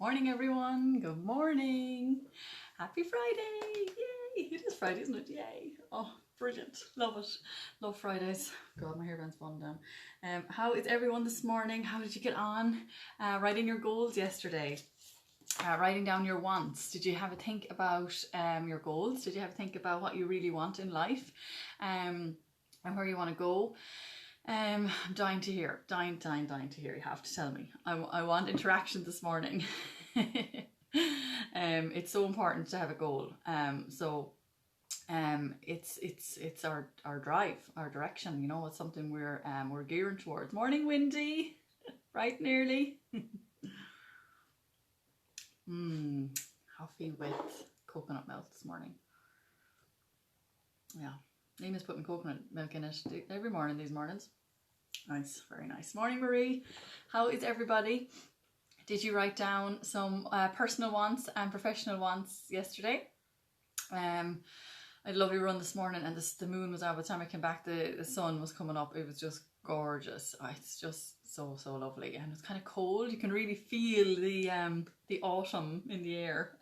Morning, everyone. Good morning. Happy Friday. Yay. It is Friday, isn't it? Yay. Oh, brilliant. Love it. Love Fridays. God, my hairband's falling down. How is everyone this morning? How did you get on writing your goals yesterday? Writing down your wants. Did you have a think about your goals? Did you have a think about what you really want in life and where you want to go? I'm dying to hear. Dying to hear. You have to tell me. I want interaction this morning. It's so important to have a goal. It's our drive, our direction. You know, it's something we're gearing towards. Morning, Windy. Bright and early. Coffee with coconut milk this morning. Yeah, Nina's putting coconut milk in it every morning these mornings. Nice, very nice. Morning, Marie. How is everybody? Did you write down some personal wants and professional wants yesterday? I had a lovely run this morning, and the moon was out. By the time I came back, the sun was coming up. It was just gorgeous. Oh, it's just so lovely, and it's kind of cold. You can really feel the autumn in the air,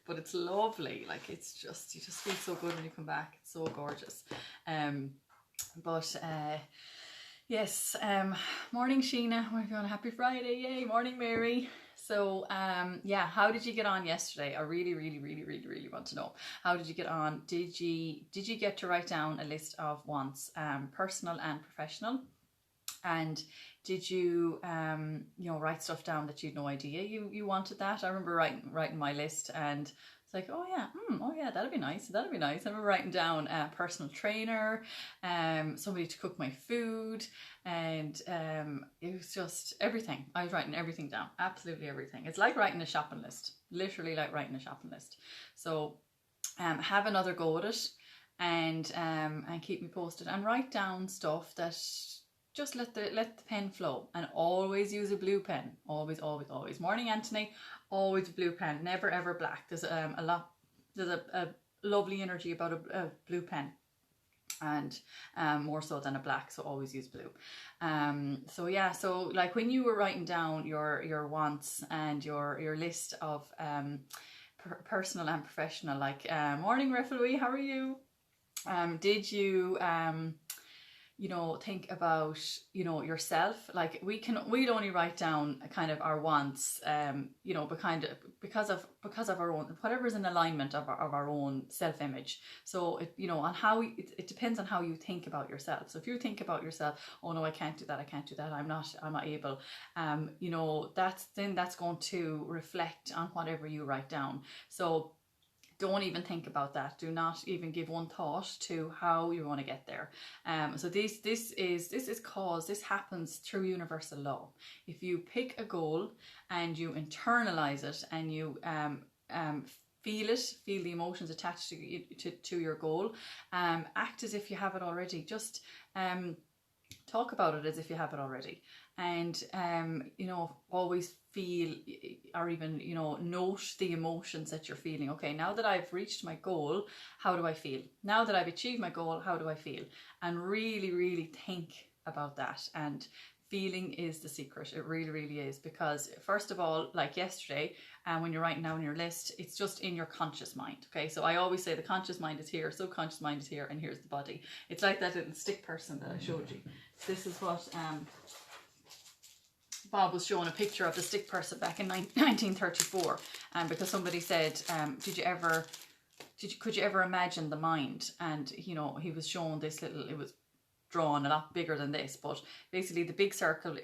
but it's lovely. Like you just feel so good when you come back. It's so gorgeous. Yes, morning Sheena, we're going happy Friday, yay, morning Mary. So yeah, how did you get on yesterday? I really want to know. How did you get on? Did you get to write down a list of wants, personal and professional? And did you write stuff down that you had no idea you wanted that? I remember writing my list, and it's like, oh yeah, that'd be nice. I remember writing down a personal trainer, somebody to cook my food, and it was just everything. I was writing everything down, absolutely everything. It's like writing a shopping list, literally like writing a shopping list. So have another go at it, and keep me posted, and write down stuff that just let the pen flow, and always use a blue pen. Always. Morning, Anthony. Always a blue pen, never ever black. There's a lovely energy about a blue pen, and more so than a black, so always use blue. So yeah, so like when you were writing down your wants and your list of personal and professional, like morning Refugee, how are you? Did you think about, yourself? Like we'd only write down kind of our wants, because of our own, whatever's in alignment of our own self-image. So on how it depends on how you think about yourself. So if you think about yourself, oh no, I can't do that, I'm not able, that's going to reflect on whatever you write down. So don't even think about that. Do not even give one thought to how you want to get there. So this happens through universal law. If you pick a goal and you internalize it, and you feel the emotions attached to your goal, act as if you have it already. Just talk about it as if you have it already, and always feel, or even note the emotions that you're feeling. Okay, now that I've reached my goal, how do I feel? Now that I've achieved my goal, how do I feel? And really think about that. And feeling is the secret. It really is, because first of all, like yesterday, when you're writing down your list, it's just in your conscious mind. Okay, so I always say the conscious mind is here, subconscious mind is here, and here's the body. It's like that little stick person that I showed you. This is what Bob was showing a picture of the stick person back in 1934, because somebody said, could you ever imagine the mind? And he was shown this little, it was drawn a lot bigger than this, but basically the big circle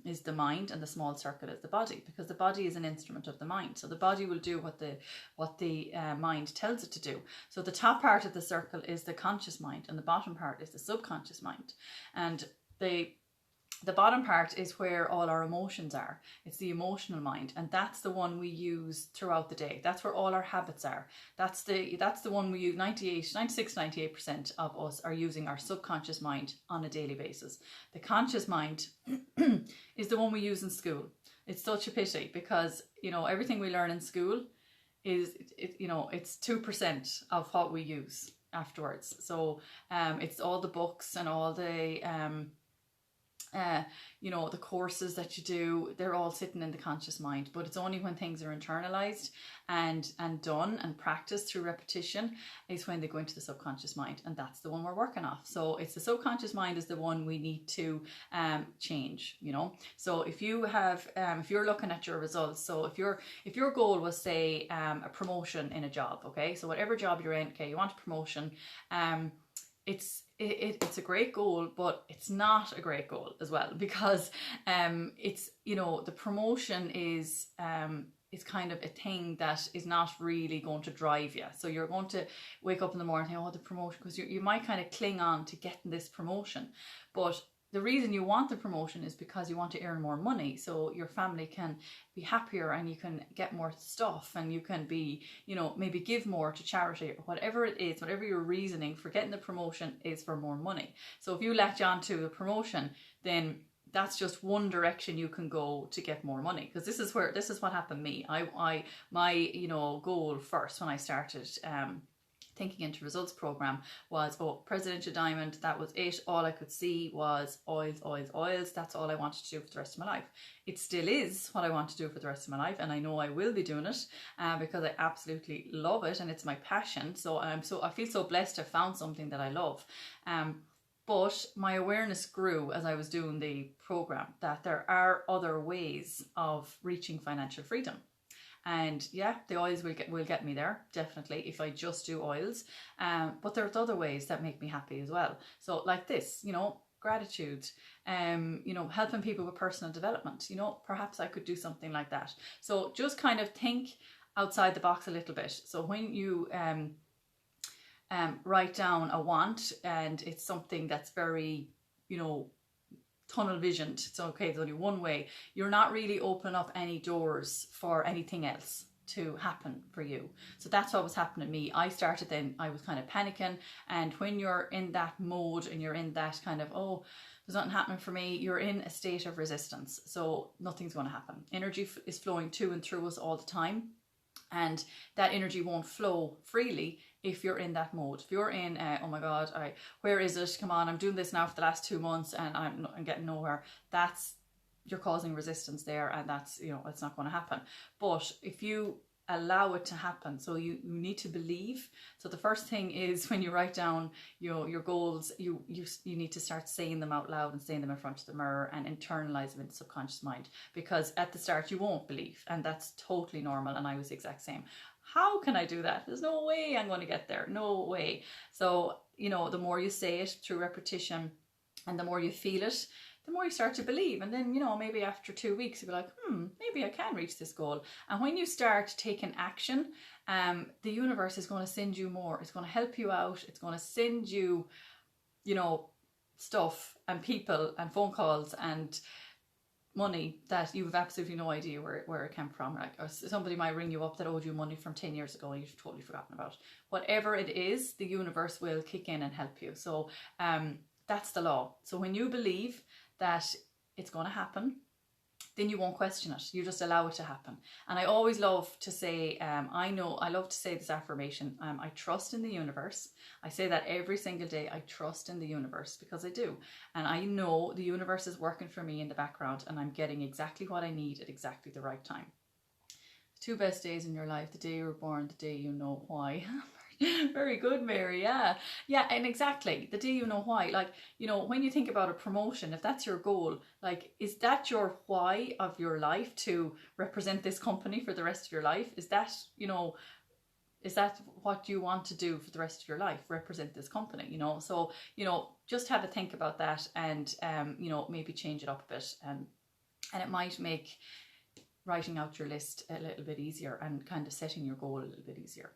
is the mind, and the small circle is the body, because the body is an instrument of the mind. So the body will do what the mind tells it to do. So the top part of the circle is the conscious mind, and the bottom part is the subconscious mind. And the bottom part is where all our emotions are. It's the emotional mind, and that's the one we use throughout the day. That's where all our habits are. That's the one we use. 98% of us are using our subconscious mind on a daily basis. The conscious mind is the one we use in school. It's such a pity, because everything we learn in school is it's 2% of what we use afterwards. So it's all the books and all the you know, the courses that you do, they're all sitting in the conscious mind. But it's only when things are internalized and done and practiced through repetition is when they go into the subconscious mind, and that's the one we're working off. So it's the subconscious mind is the one we need to change, you know. So if you have if you're looking at your results, so if your goal was, say, a promotion in a job, okay, so whatever job you're in, okay, you want a promotion, it's a great goal, but it's not a great goal as well, because it's, you know, the promotion is kind of a thing that is not really going to drive you. So you're going to wake up in the morning and think, oh, the promotion, because you might kind of cling on to getting this promotion, but the reason you want the promotion is because you want to earn more money, so your family can be happier and you can get more stuff and you can be, you know, maybe give more to charity or whatever it is, whatever your reasoning for getting the promotion is for more money. So if you latch on to a promotion, then that's just one direction you can go to get more money, because this is what happened to me. My you know, goal first when I started Thinking into Results program was, presidential diamond, that was it. All I could see was oils. That's all I wanted to do for the rest of my life. It still is what I want to do for the rest of my life, and I know I will be doing it because I absolutely love it and it's my passion. So I feel so blessed to have found something that I love. But my awareness grew as I was doing the program that there are other ways of reaching financial freedom. And yeah, the oils will get me there, definitely, if I just do oils. But there's other ways that make me happy as well. So like this, you know, gratitude, you know, helping people with personal development, you know, perhaps I could do something like that. So just kind of think outside the box a little bit. So when you write down a want, and it's something that's very, you know, tunnel visioned, it's okay, there's only one way, you're not really opening up any doors for anything else to happen for you. So that's what was happening to me. I started then, I was kind of panicking, and when you're in that mode and you're in that kind of, oh, there's nothing happening for me, you're in a state of resistance, so nothing's going to happen. Energy is flowing to and through us all the time, and that energy won't flow freely if you're in that mode. If you're in, oh my God, where is it? Come on, I'm doing this now for the last 2 months and I'm getting nowhere. You're causing resistance there, and that's, you know, it's not going to happen. But if you allow it to happen, so you need to believe. So the first thing is, when you write down your goals, you need to start saying them out loud and saying them in front of the mirror and internalize them in the subconscious mind, because at the start you won't believe, and that's totally normal, and I was the exact same. How can I do that? There's no way I'm going to get there. No way. So, you know, the more you say it through repetition and the more you feel it, the more you start to believe. And then, you know, maybe after 2 weeks, you'll be like, maybe I can reach this goal. And when you start taking action, the universe is going to send you more. It's going to help you out. It's going to send you, you know, stuff and people and phone calls and money that you have absolutely no idea where it came from. Like, or somebody might ring you up that owed you money from 10 years ago and you've totally forgotten about. Whatever it is, the universe will kick in and help you. So that's the law. So when you believe that it's going to happen, then you won't question it. You just allow it to happen. And I always love to say, I love to say this affirmation, I trust in the universe. I say that every single day. I trust in the universe, because I do. And I know the universe is working for me in the background, and I'm getting exactly what I need at exactly the right time. The 2 best days in your life: the day you were born, the day you know why. Very good, Mary. Yeah, and exactly, the day you know why. Like, you know, when you think about a promotion, if that's your goal, like, is that your why of your life, to represent this company for the rest of your life? Is that, you know, is that what you want to do for the rest of your life? Represent this company, you know? So, you know, just have a think about that, and you know, maybe change it up a bit, and it might make writing out your list a little bit easier, and kind of setting your goal a little bit easier.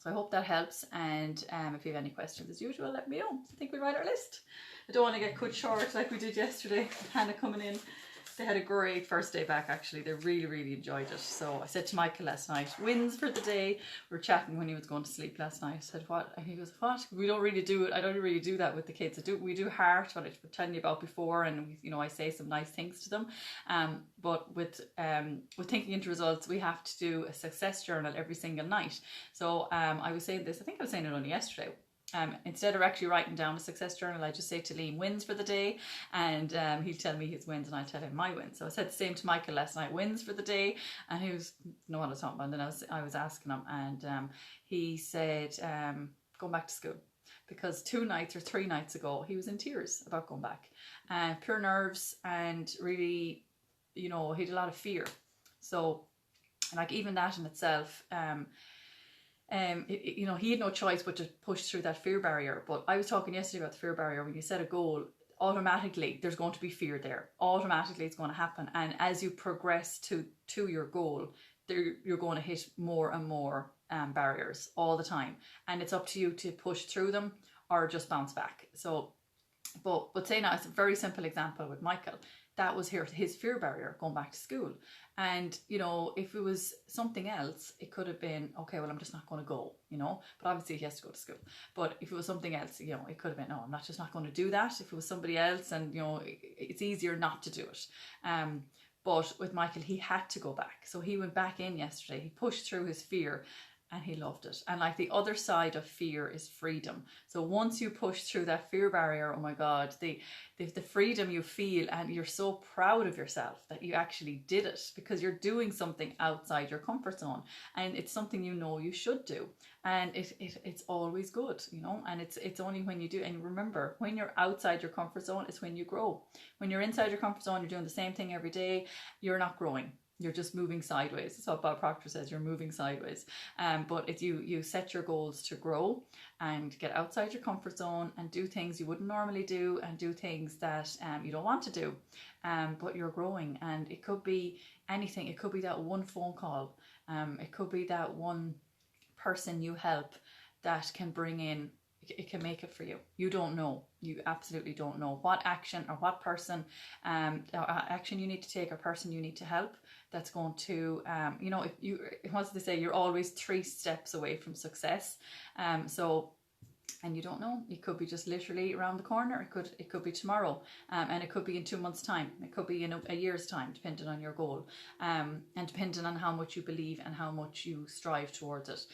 So I hope that helps, and if you have any questions, as usual, let me know. I think we'll write our list. I don't want to get cut short like we did yesterday. Hannah coming in. They had a great first day back, actually. They really, really enjoyed it. So I said to Michael last night, wins for the day. We were chatting when he was going to sleep last night. I said, what? And he goes, what? We don't really do it. I don't really do that with the kids. We do heart, what I was telling you about before, and we, you know, I say some nice things to them. But with Thinking into Results, we have to do a success journal every single night. So I was saying this, I think I was saying it only yesterday. Instead of actually writing down a success journal, I just say to Liam wins for the day, and he'll tell me his wins and I'll tell him my wins. So I said the same to Michael last night, wins for the day, and he was no what I was talking about. And then I was asking him, and he said going back to school, because 2 nights or 3 nights ago he was in tears about going back, and pure nerves, and really, you know, he had a lot of fear. So like even that in itself, you know, he had no choice but to push through that fear barrier. But I was talking yesterday about the fear barrier. When you set a goal, automatically there's going to be fear there. Automatically it's going to happen. And as you progress to your goal, you're going to hit more and more barriers all the time. And it's up to you to push through them or just bounce back. So, but say now, it's a very simple example with Michael. That was his fear barrier, going back to school. And, you know, if it was something else, it could have been, okay, well, I'm just not going to go, you know. But obviously he has to go to school. But if it was something else, you know, it could have been, no, I'm just not going to do that. If it was somebody else, and, you know, it's easier not to do it. But with Michael, he had to go back. So he went back in yesterday. He pushed through his fear, and he loved it. And like the other side of fear is freedom. So once you push through that fear barrier, oh my God, the freedom you feel, and you're so proud of yourself that you actually did it, because you're doing something outside your comfort zone, and it's something you know you should do, and it's always good, you know. And it's only when you do, and remember, when you're outside your comfort zone is when you grow. When you're inside your comfort zone, you're doing the same thing every day, you're not growing. You're just moving sideways. That's what Bob Proctor says, you're moving sideways. But if you set your goals to grow and get outside your comfort zone and do things you wouldn't normally do, and do things that you don't want to do, but you're growing. And it could be anything. It could be that one phone call. It could be that one person you help that can bring in, it can make it for you. You don't know. You absolutely don't know what action or what person, action you need to take, or person you need to help, that's going to, you know, what they say, you're always 3 steps away from success. So, and you don't know, it could be just literally around the corner. It could be tomorrow, and it could be in 2 months' time. It could be in a year's time, depending on your goal, and depending on how much you believe and how much you strive towards it.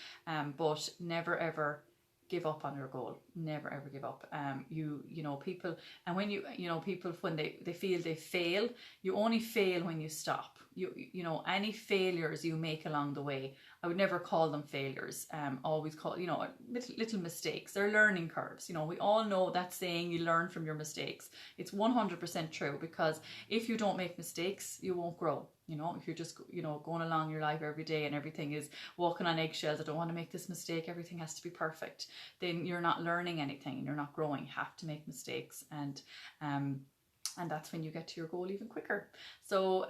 But never ever give up on your goal. Never ever give up. You know, people, and when you know, people, when they feel they fail, you only fail when you stop. You know, any failures you make along the way, I would never call them failures. Always call, you know, little mistakes. They're learning curves. You know, we all know that saying, you learn from your mistakes. It's 100% true, because if you don't make mistakes, you won't grow. You know, if you're just, you know, going along your life every day and everything is walking on eggshells, I don't want to make this mistake, everything has to be perfect, then you're not learning anything and you're not growing. You have to make mistakes, and that's when you get to your goal even quicker. So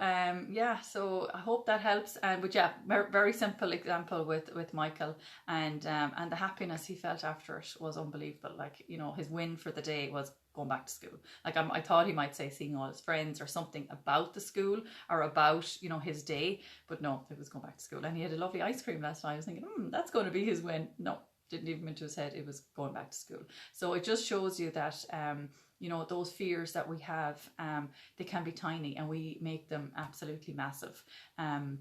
yeah, so I hope that helps. But yeah, very simple example with Michael, and the happiness he felt after it was unbelievable. Like, you know, his win for the day was going back to school. Like, I thought he might say seeing all his friends or something about the school or about, you know, his day, but no, it was going back to school. And he had a lovely ice cream last night. I was thinking, that's going to be his win. No, didn't even into his head, it was going back to school. So it just shows you that you know, those fears that we have, they can be tiny, and we make them absolutely massive. And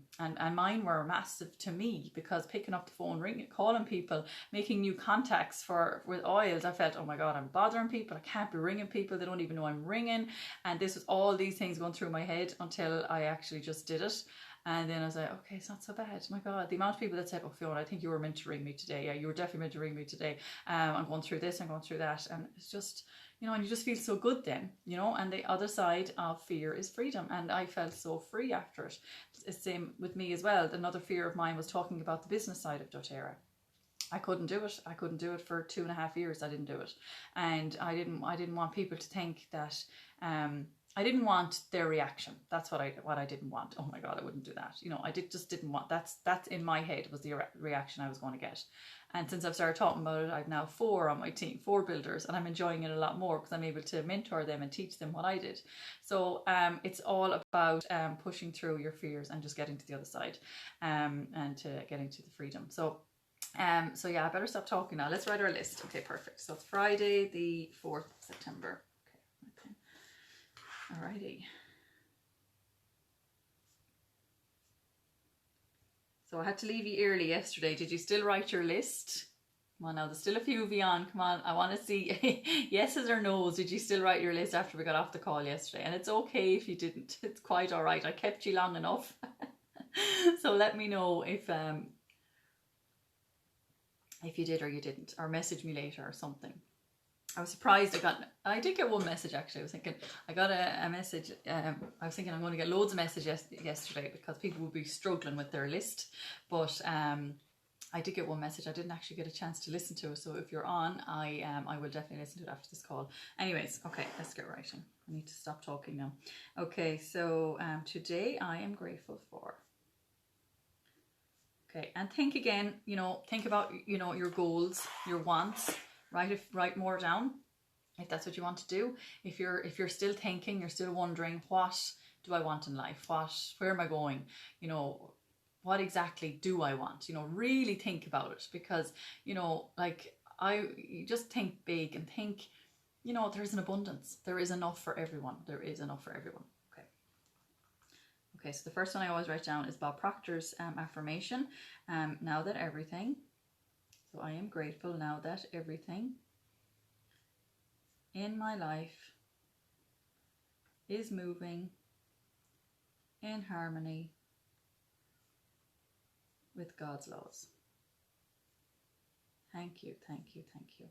mine were massive to me, because picking up the phone, ringing, calling people, making new contacts with oils, I felt, oh my God, I'm bothering people. I can't be ringing people. They don't even know I'm ringing. And this was all these things going through my head until I actually just did it. And then I was like, okay, it's not so bad. My God, the amount of people that said, oh, Fiona, I think you were meant to ring me today. Yeah, you were definitely meant to ring me today. I'm going through this, I'm going through that. And it's just, you know, and you just feel so good then, you know. And the other side of fear is freedom. And I felt so free after it. It's the same with me as well. Another fear of mine was talking about the business side of doTERRA. I couldn't do it. I couldn't do it for 2.5 years. I didn't do it. And I didn't want people to think that, I didn't want their reaction. That's what I didn't want. Oh my God, I wouldn't do that. You know, just didn't want, that's in my head was the reaction I was going to get. And since I've started talking about it, I've now 4 on my team, 4 builders, and I'm enjoying it a lot more, because I'm able to mentor them and teach them what I did. So it's all about pushing through your fears and just getting to the other side, and to getting to the freedom. So yeah, I better stop talking now. Let's write our list. Okay, perfect. So it's Friday the 4th of September. Alrighty. So I had to leave you early yesterday. Did you still write your list? Come on now, there's still a few of you on. Come on, I want to see yeses or nos. Did you still write your list after we got off the call yesterday? And it's okay if you didn't. It's quite all right. I kept you long enough. So let me know if you did or you didn't, or message me later or something. I was surprised I did get one message actually. I was thinking, I got a message, I was thinking I'm going to get loads of messages yesterday because people would be struggling with their list, but I did get one message. I didn't actually get a chance to listen to it, so if you're on, I will definitely listen to it after this call. Anyways, okay, let's get writing. I need to stop talking now. Okay, so today I am grateful for. Okay, and think again, think about, your goals, your wants, write more down if that's what you want to do. If you're still thinking, you're still wondering, what do I want in life? Where am I going? What exactly do I want? Really think about it, because, you just think big and think, there's an abundance. There is enough for everyone. There is enough for everyone. Okay, so the first one I always write down is Bob Proctor's affirmation. Now that everything, so I am grateful now that everything in my life is moving in harmony with God's laws. Thank you, thank you, thank you.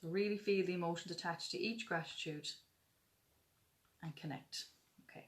So really feel the emotions attached to each gratitude and connect. Okay.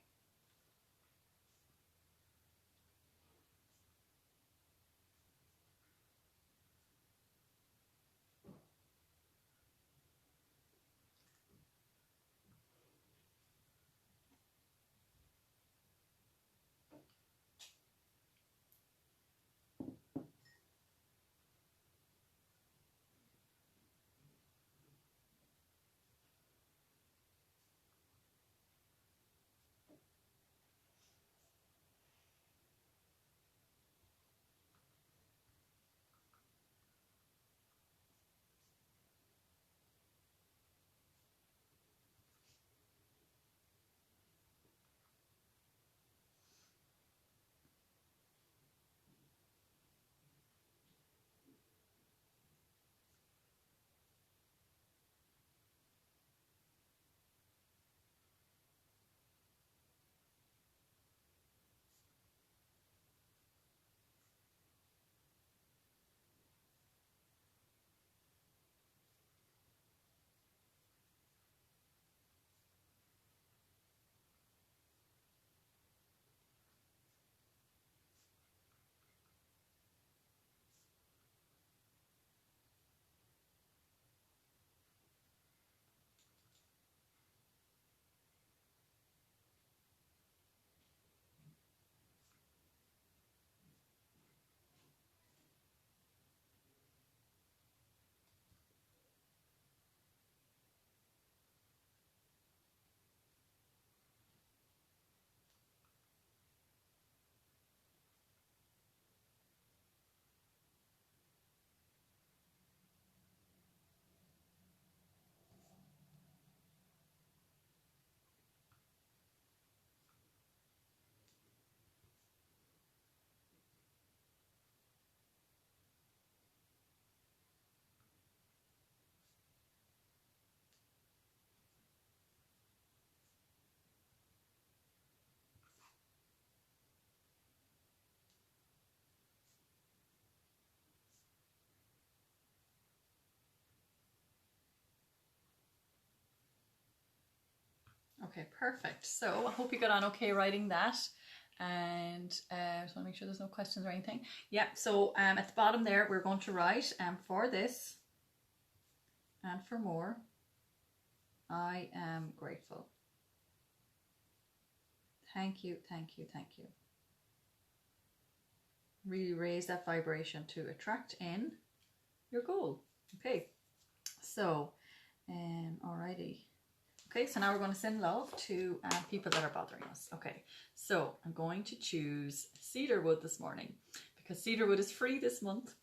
Okay, perfect. So I hope you got on okay writing that. And just want to make sure there's no questions or anything. Yeah, so at the bottom there, we're going to write for this and for more, I am grateful. Thank you, thank you, thank you. Really raise that vibration to attract in your goal. Okay, so alrighty. Okay, so now we're going to send love to people that are bothering us. Okay, so I'm going to choose cedarwood this morning because cedarwood is free this month.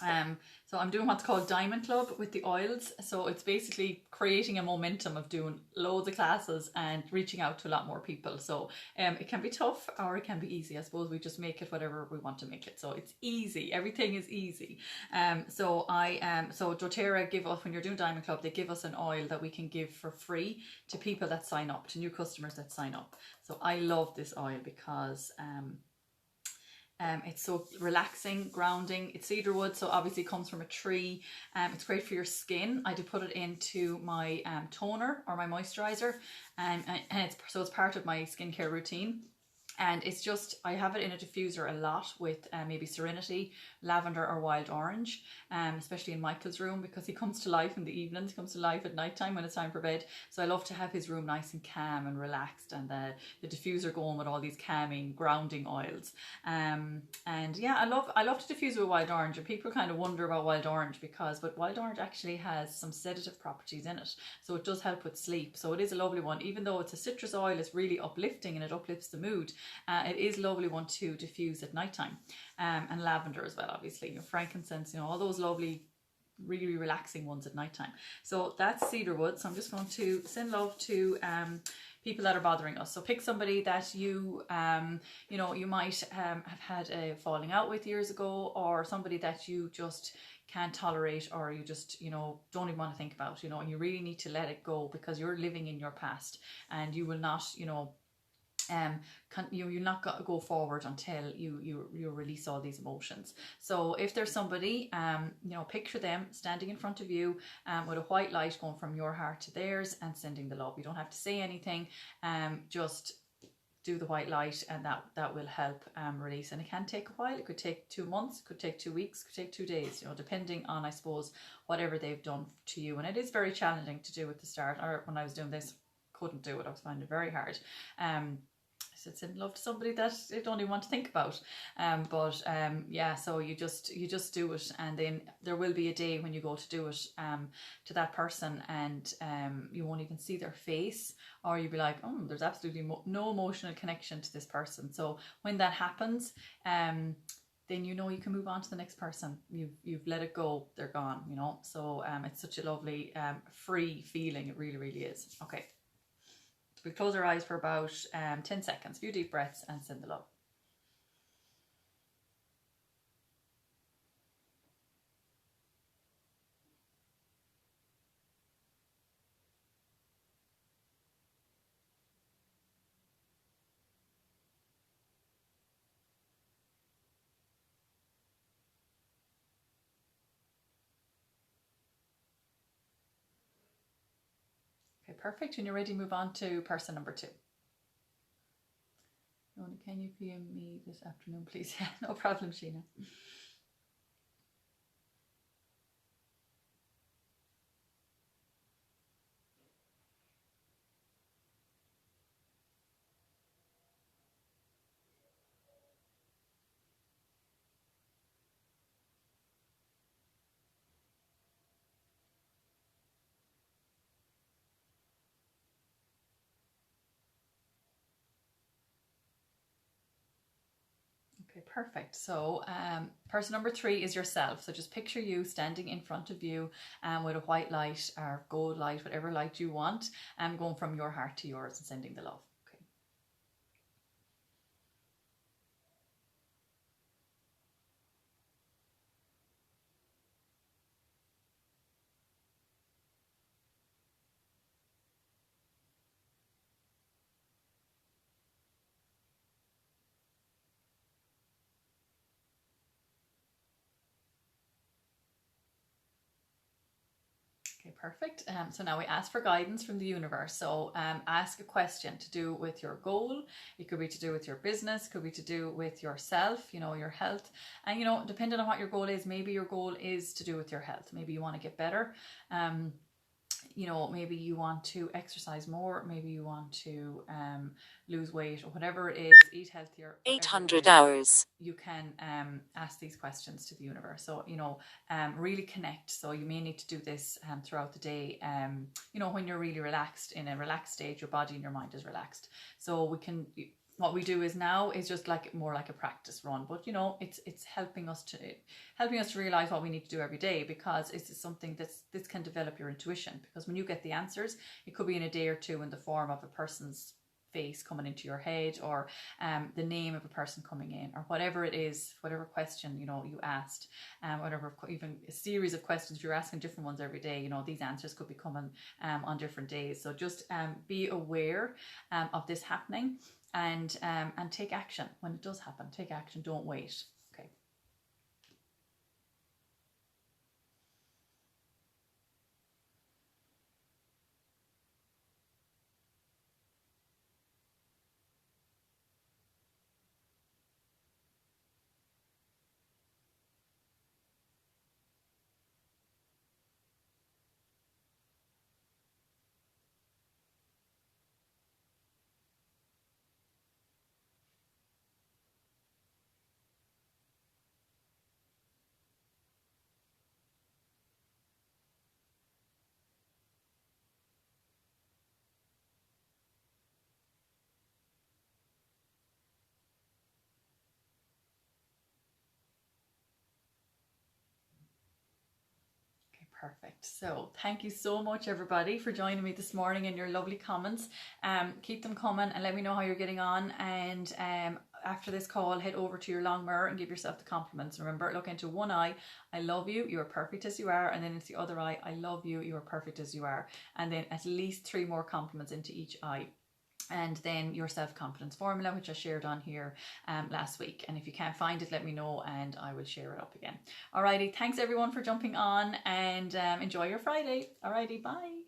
So I'm doing what's called Diamond Club with the oils. So it's basically creating a momentum of doing loads of classes and reaching out to a lot more people. So it can be tough or it can be easy. I suppose we just make it whatever we want to make it. So it's easy. Everything is easy. So doTERRA give us, when you're doing Diamond Club, they give us an oil that we can give for free to people that sign up, to new customers that sign up. So I love this oil because it's so relaxing, grounding. It's cedarwood, so obviously it comes from a tree. It's great for your skin. I do put it into my toner or my moisturizer, and it's part of my skincare routine. And it's just, I have it in a diffuser a lot with maybe Serenity, lavender or wild orange, especially in Michael's room, because he comes to life in the evenings, he comes to life at night time when it's time for bed. So I love to have his room nice and calm and relaxed, and the diffuser going with all these calming, grounding oils. And yeah, I love to diffuse with wild orange, and people kind of wonder about wild orange but wild orange actually has some sedative properties in it. So it does help with sleep. So it is a lovely one, even though it's a citrus oil, it's really uplifting and it uplifts the mood. It is a lovely one to diffuse at nighttime, and lavender as well, obviously, frankincense, all those lovely, really relaxing ones at nighttime. So that's cedarwood. So I'm just going to send love to people that are bothering us. So pick somebody that you you might have had a falling out with years ago, or somebody that you just can't tolerate, or you just don't even want to think about, and you really need to let it go because you're living in your past, and you will not you're not going to go forward until you release all these emotions. So if there's somebody, picture them standing in front of you with a white light going from your heart to theirs and sending the love. You don't have to say anything, just do the white light, and that will help release. And it can take a while. It could take 2 months, it could take 2 weeks, it could take 2 days, depending on, I suppose, whatever they've done to you. And it is very challenging to do at the start, or when I was doing this, couldn't do it. I was finding it very hard. Send love to somebody that you don't even want to think about, so you just do it, and then there will be a day when you go to do it to that person, and you won't even see their face, or you'll be like, oh, there's absolutely no emotional connection to this person. So when that happens, then you can move on to the next person. You've let it go, they're gone, so it's such a lovely free feeling. It really, really is. Okay, we close our eyes for about 10 seconds, a few deep breaths, and send the love. Okay, perfect. When you're ready, move on to person number 2. Can you PM me this afternoon, please? Yeah, no problem, Sheena. Okay, perfect. So person number 3 is yourself. So just picture you standing in front of you with a white light or gold light, whatever light you want, going from your heart to yours and sending the love. Okay, perfect. So now we ask for guidance from the universe. So ask a question to do with your goal. It could be to do with your business, could be to do with yourself, your health. And, depending on what your goal is, maybe your goal is to do with your health. Maybe you want to get better. Maybe you want to exercise more, maybe you want to lose weight, or whatever it is, eat healthier. 800 hours. You can ask these questions to the universe. So, really connect. So you may need to do this throughout the day, when you're really relaxed, in a relaxed state, your body and your mind is relaxed. So we can what we do is now is just like more like a practice run, but you know, it's helping us to realize what we need to do every day, because it's something this can develop your intuition, because when you get the answers, it could be in a day or two in the form of a person's face coming into your head, or the name of a person coming in, or whatever it is, whatever question, you know, you asked, whatever, even a series of questions, you're asking different ones every day, you know, these answers could be coming on different days. So just be aware of this happening, and take action when it does happen. Take action, don't wait. Okay. Perfect. So thank you so much, everybody, for joining me this morning and your lovely comments. Keep them coming and let me know how you're getting on. And after this call, head over to your long mirror and give yourself the compliments. Remember, look into one eye, I love you, you are perfect as you are. And then into the other eye, I love you, you are perfect as you are. And then at least 3 more compliments into each eye. And then your self-confidence formula, which I shared on here last week. And if you can't find it, let me know and I will share it up again. Alrighty, thanks everyone for jumping on, and enjoy your Friday. Alrighty, bye.